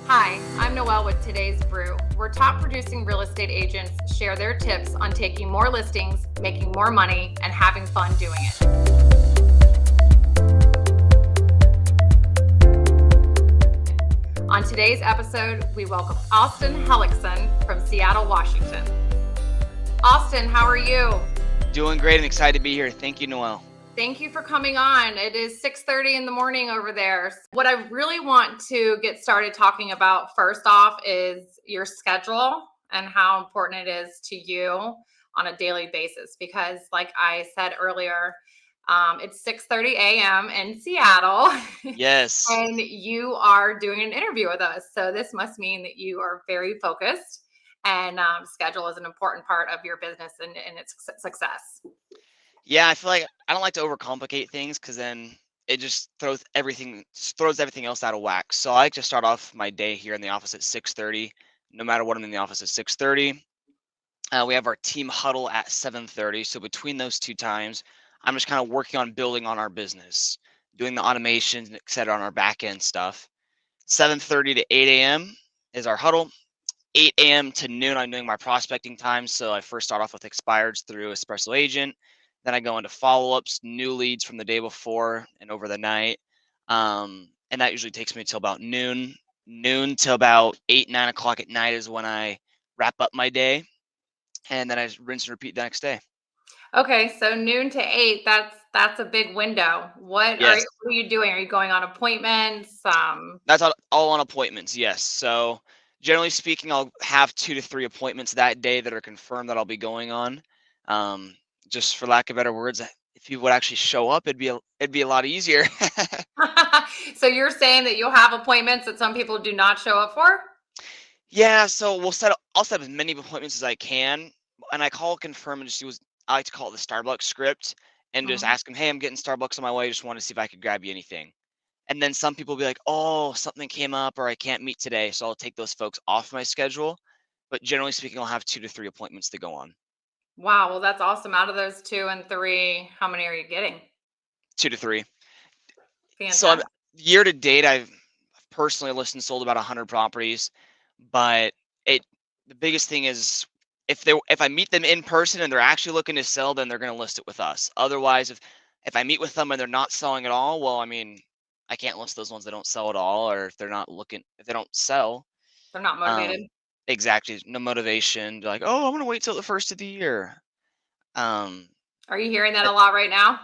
Hi, I'm Noelle with today's Brew, where top producing real estate agents share their tips on taking more listings, making more money, and having fun doing it. On today's episode, we welcome Austin Hellickson from Seattle, Washington. Austin, how are you? Doing great and excited to be here. Thank you, Noelle. Thank you for coming on. It is 6:30 in the morning over there. What I really want to get started talking about first off is your schedule and how important it is to you on a daily basis. Because like I said earlier, it's 6:30 a.m. in Seattle Yes. and you are doing an interview with us. So this must mean that you are very focused and schedule is an important part of your business and its success. Yeah, I feel like I don't like to overcomplicate things because then it just throws everything else out of whack. So I like to start off my day here in the office at 6:30. No matter what, I'm in the office at 6:30. We have our team huddle at 7:30. So between those two times, I'm just kind of working on building on our business, doing the automations, et cetera, on our back end stuff. 7:30 to 8 a.m. is our huddle. 8 a.m. to noon, I'm doing my prospecting time. So I first start off with expireds through Espresso Agent. Then I go into follow-ups, new leads from the day before and over the night. And that usually takes me till about noon. Noon till about 8, 9 o'clock at night is when I wrap up my day. And then I just rinse and repeat the next day. Okay, so noon to 8, that's a big window. What Yes, are you doing? Are you going on appointments? that's all on appointments. Yes. So generally speaking, I'll have 2 to 3 appointments that day that are confirmed that I'll be going on. Just for lack of better words, if you would actually show up, it'd be a lot easier. So you're saying that you'll have appointments that some people do not show up for? Yeah, so I'll set as many appointments as I can, and I call confirm and just use I like to call it the Starbucks script and just Mhm. ask them, "Hey, I'm getting Starbucks on my way. Just want to see if I could grab you anything." And then some people will be like, "Oh, something came up or I can't meet today." So I'll take those folks off my schedule. But generally speaking, I'll have 2 to 3 appointments to go on. Wow, well, that's awesome. Out of those 2 and 3, how many are you getting? 2 to 3. So I'm Fantastic. year to date, I've personally listed and sold about 100 properties, but it the biggest thing is if I meet them in person and they're actually looking to sell, then they're going to list it with us. Otherwise, if I meet with them and they're not selling at all, well, I mean, I can't list those ones that don't sell at all, or if they don't sell, They're not motivated. um, exactly, no motivation. Like, oh, I'm going to wait till the first of the year. Um, Are you hearing that a lot right now?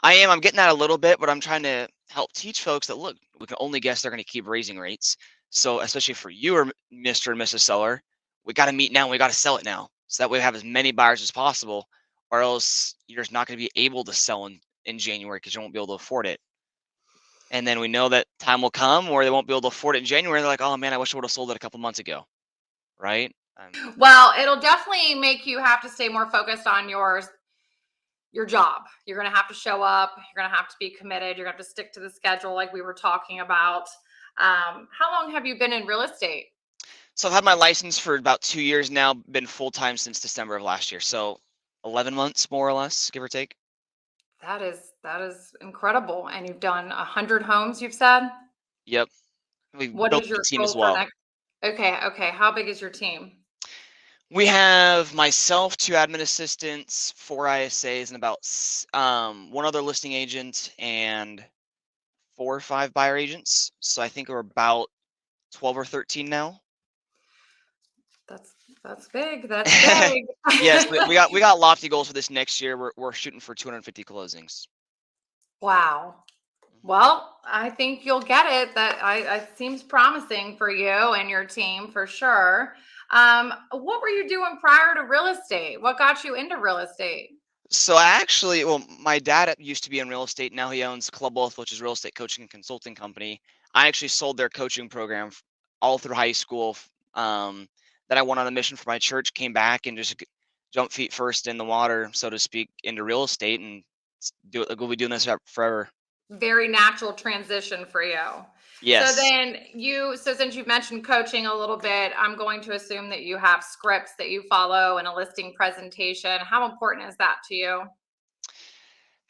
I'm getting that a little bit, but I'm trying to help teach folks that look, we can only guess they're going to keep raising rates. So especially for you or Mr. and Mrs. Seller, we got to meet now and we got to sell it now. So that way we have as many buyers as possible, or else you're just not going to be able to sell in January because you won't be able to afford it. And then we know that time will come where they won't be able to afford it in January. They're like, oh man, I wish I would have sold it a couple months ago. Right? Well, it'll definitely make you have to stay more focused on your job. You're going to have to show up. You're going to have to be committed. You're going to have to stick to the schedule like we were talking about. How long have you been in real estate? So I've had my license for about 2 years now, been full time since December of last year. So 11 months, more or less, give or take. That is incredible. And you've done 100 homes, you've said? Yep. We've What built is the your team as goal for well. next? Okay. How big is your team? We have myself, 2 admin assistants, 4 ISAs, and about one other listing agent and 4 or 5 buyer agents. So I think we're about 12 or 13 now. That's that's big. That's big. Yes, we got lofty goals for this next year. We're shooting for 250 closings. Wow. Mhm. Well, I think you'll get it. It seems promising for you and your team for sure. What were you doing prior to real estate? What got you into real estate? So I actually, well, my dad used to be in real estate. Now he owns Club Wealth, which is a real estate coaching and consulting company. I actually sold their coaching program all through high school. Then I went on a mission for my church, came back, and just jumped feet first in the water, so to speak, into real estate, and we'll be doing this forever. Very natural transition for you. Yes. So since you've mentioned coaching a little bit, I'm going to assume that you have scripts that you follow and a listing presentation. How important is that to you?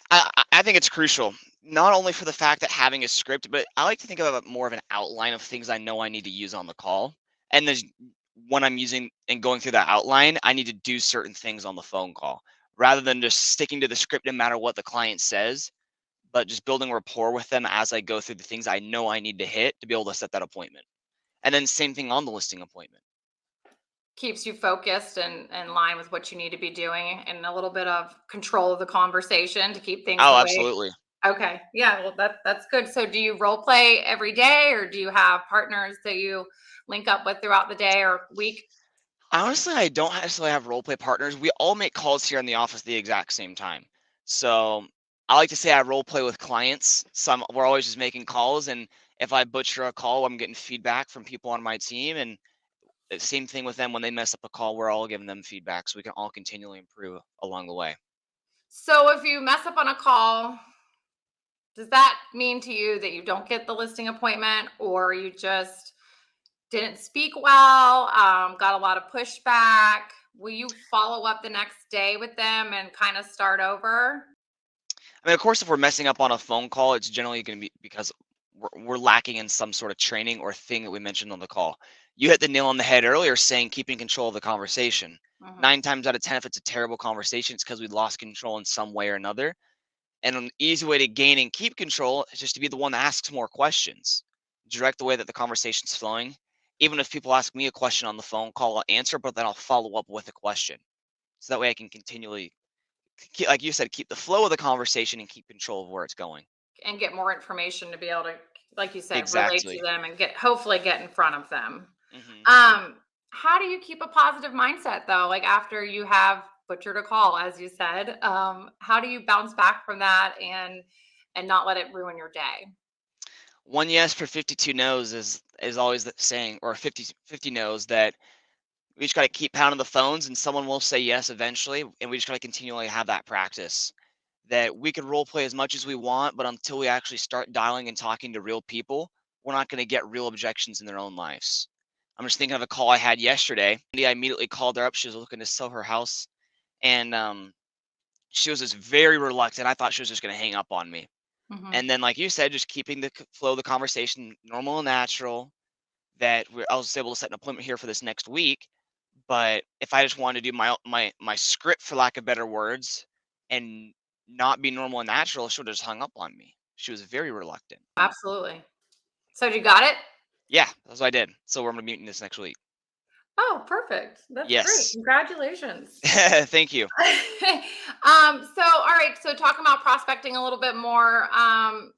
I think it's crucial. Not only for the fact that having a script, but I like to think of it more of an outline of things I know I need to use on the call. And there's when I'm using and going through that outline, I need to do certain things on the phone call rather than just sticking to the script no matter what the client says, but just building rapport with them as I go through the things I know I need to hit to be able to set that appointment. And then same thing on the listing appointment. Keeps you focused and in line with what you need to be doing and a little bit of control of the conversation to keep things Oh, the way. absolutely. Okay. Yeah, well that's good. So do you role play every day or do you have partners that you link up with throughout the day or week? Honestly, I don't necessarily have role play partners. We all make calls here in the office the exact same time. So I like to say I role play with clients. We're always just making calls, and if I butcher a call, I'm getting feedback from people on my team, and same thing with them when they mess up a call. We're all giving them feedback, so we can all continually improve along the way. So if you mess up on a call, does that mean to you that you don't get the listing appointment or you just didn't speak well, got a lot of pushback? Will you follow up the next day with them and kind of start over? I mean, of course, if we're messing up on a phone call, it's generally going to be because we're lacking in some sort of training or thing that we mentioned on the call. You hit the nail on the head earlier saying keeping control of the conversation. Mhm. 9 times out of 10, if it's a terrible conversation, it's because we lost control in some way or another. And an easy way to gain and keep control is just to be the one that asks more questions. Direct the way that the conversation's flowing. Even if people ask me a question on the phone call, I'll answer, but then I'll follow up with a question. So that way I can continually, like you said, keep the flow of the conversation and keep control of where it's going. And get more information to be able to, like you said, relate to Exactly. them and hopefully get in front of them. Hmm. How do you keep a positive mindset though? Like after you have butchered a call, as you said, how do you bounce back from that and not let it ruin your day? One yes for 52 no's is always the saying, or 50 no's that we just got to keep pounding the phones and someone will say yes eventually. And we just got to continually have that practice that we can role play as much as we want, but until we actually start dialing and talking to real people, we're not going to get real objections in their own lives. I'm just thinking of a call I had yesterday. I immediately called her up. She was looking to sell her house, and she was just very reluctant. I thought she was just going to hang up on me. Hmm. And then, like you said, just keeping the flow of the conversation normal and natural. I was able to set an appointment here for this next week. But if I just wanted to do my script, for lack of better words, and not be normal and natural, she would have just hung up on me. She was very reluctant. Absolutely. So you got it? Yeah, that's what I did. So we're gonna be meeting this next week. Oh, perfect. That's great. Yes. Congratulations. Thank you. So all right, so talking about prospecting a little bit more,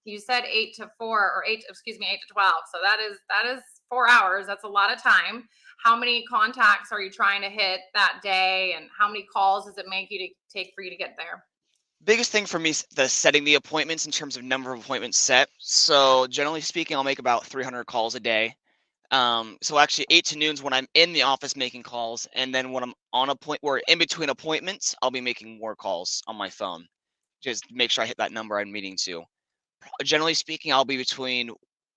you said 8 to 4 or 8 to 12. So that is 4 hours. That's a lot of time. How many contacts are you trying to hit that day and how many calls does it make you to take for you to get there? Biggest thing for me is the setting the appointments in terms of number of appointments set. So generally speaking, I'll make about 300 calls a day. So actually 8 to noon's when I'm in the office making calls, and then when I'm on a point where in between appointments, I'll be making more calls on my phone. Just make sure I hit that number I'm meeting to. Generally speaking, I'll be between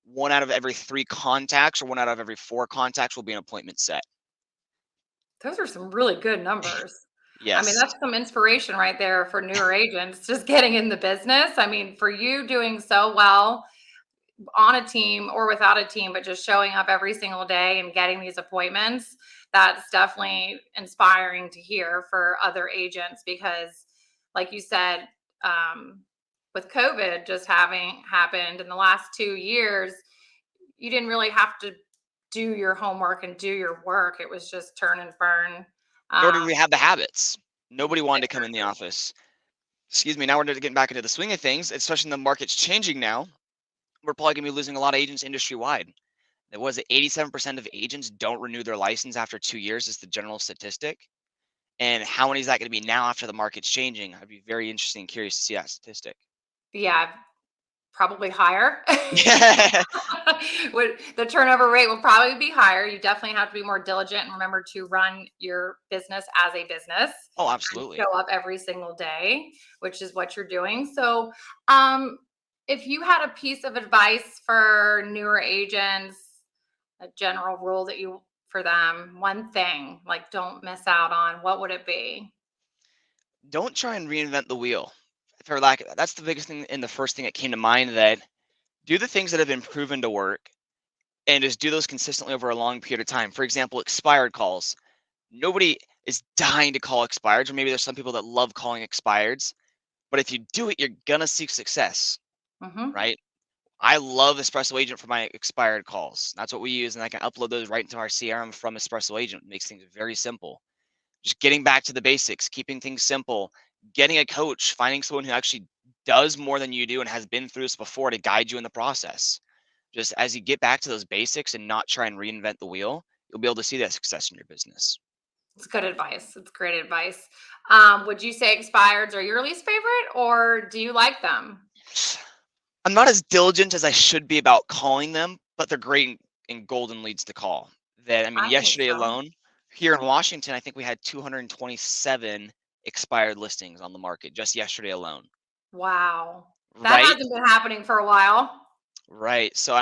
one out of every three contacts or one out of every four contacts will be an appointment set. Those are some really good numbers. I mean, Yes. that's some inspiration right there for newer agents just getting in the business. I mean, for you doing so well on a team or without a team, but just showing up every single day and getting these appointments, that's definitely inspiring to hear for other agents because, like you said, with COVID just having happened in the last 2 years, you didn't really have to do your homework and do your work. It was just turn and burn. Nor do we Um, have the habits. Nobody wanted to come in the exactly. office. Excuse me. Now we're getting back into the swing of things, especially the market's changing now. We're probably going to be losing a lot of agents industry wide. It was 87% of agents don't renew their license after 2 years, is the general statistic. And how many is that going to be now after the market's changing? I'd be very interested and curious to see that statistic. Yeah, probably higher. Yeah. The turnover rate will probably be higher. You definitely have to be more diligent and remember to run your business as a business Oh, and absolutely. show up every single day, which is what you're doing. So, um, if you had a piece of advice for newer agents, a general rule that you for them, one thing like don't miss out on, what would it be? Don't try and reinvent the wheel. that's the biggest thing and the first thing that came to mind, that do the things that have been proven to work and just do those consistently over a long period of time. For example, expired calls. Nobody is dying to call expireds, or maybe there's some people that love calling expireds, but if you do it, you're gonna seek success, Mm-hmm. right? I love Espresso Agent for my expired calls. That's what we use, and I can upload those right into our CRM from Espresso Agent. It makes things very simple. Just getting back to the basics, keeping things simple, getting a coach, finding someone who actually does more than you do and has been through this before to guide you in the process. Just as you get back to those basics and not try and reinvent the wheel, you'll be able to see that success in your business. It's good advice. It's great advice. Would you say expireds are your least favorite, or do you like them? I'm not as diligent as I should be about calling them, but they're great in golden leads to call. That I mean, I think yesterday so. alone, here in Washington, I think we had 227 expired listings on the market just yesterday alone. Wow. That Right, hasn't been happening for a while. right. So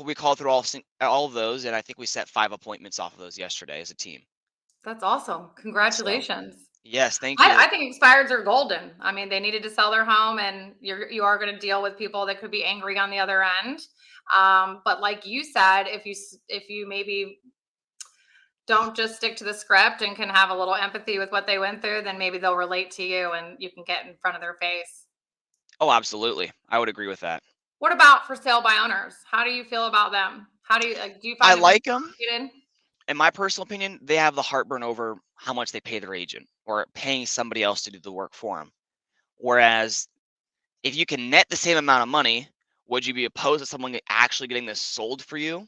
we called through all of those, and I think we set 5 appointments off of those yesterday as a team. That's awesome. So Congratulations. yes, thank you. I think expireds are golden. I mean, they needed to sell their home, and you are going to deal with people that could be angry on the other end. But like you said, if you maybe don't just stick to the script and can have a little empathy with what they went through, then maybe they'll relate to you and you can get in front of their face. Oh, absolutely. I would agree with that. What about for sale by owners? How do you feel about them? How do you do you I find them like them. complicated? In my personal opinion, they have the heartburn over how much they pay their agent or paying somebody else to do the work for them. Whereas if you can net the same amount of money, would you be opposed to someone actually getting this sold for you?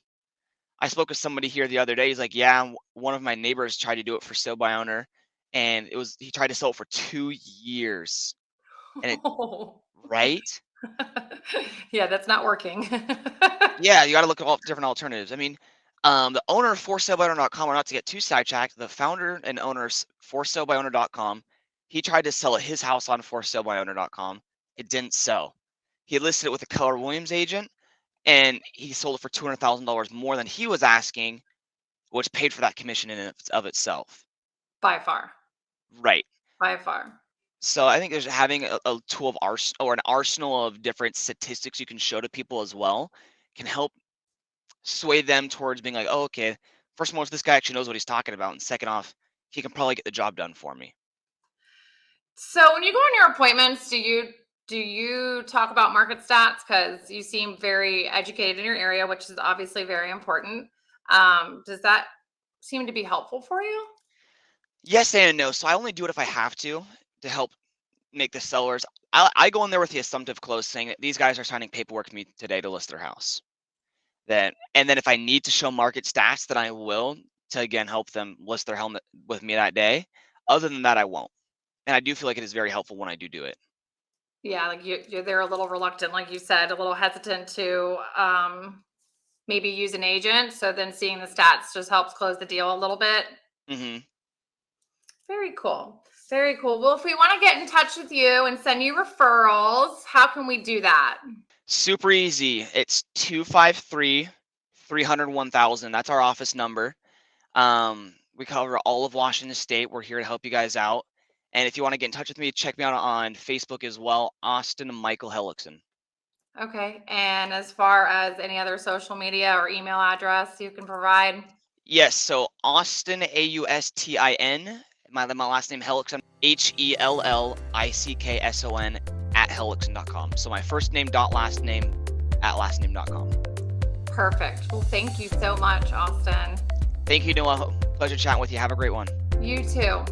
I spoke with somebody here the other day. He's like, yeah, one of my neighbors tried to do it for sale by owner, and he tried to sell it for 2 years. And it right? Yeah, that's not working. Yeah, you got to look at all different alternatives. I mean, the owner of ForSaleByOwner.com, or not to get too sidetracked, the founder and owner of ForSaleByOwner.com, he tried to sell his house on ForSaleByOwner.com. It didn't sell. He listed it with a Keller Williams agent, and he sold it for $200,000 more than he was asking, which paid for that commission in and of itself. By far. Right. By far. So I think there's having a tool of or an arsenal of different statistics you can show to people as well can help sway them towards being like, oh, okay, first and foremost, this guy actually knows what he's talking about. And second off, he can probably get the job done for me. So when you go on your appointments, do you talk about market stats? Because you seem very educated in your area, which is obviously very important. Does that seem to be helpful for you? Yes and no. So I only do it if I have to help make the sellers. I go in there with the assumptive close saying that these guys are signing paperwork to me today to list their house. And then if I need to show market stats, then I will to again help them list their home with me that day. Other than that, I won't. And I do feel like it is very helpful when I do it. Yeah, like you're there a little reluctant, like you said, a little hesitant to maybe use an agent. So then seeing the stats just helps close the deal a little bit. Hmm. Very cool. Very cool. Well, if we want to get in touch with you and send you referrals, how can we do that? Super easy. It's 253-300-1000. That's our office number. We cover all of Washington State. We're here to help you guys out. And if you want to get in touch with me, check me out on Facebook as well, Austin Michael Hellickson. Okay. And as far as any other social media or email address you can provide? Yes, so Austin, Austin, my last name Hellickson, HELLICKSON at Hellickson.com. So my first name dot last name at lastname.com. Perfect. Well, thank you so much, Austin. Thank you, Noah. Pleasure chatting with you. Have a great one. You too.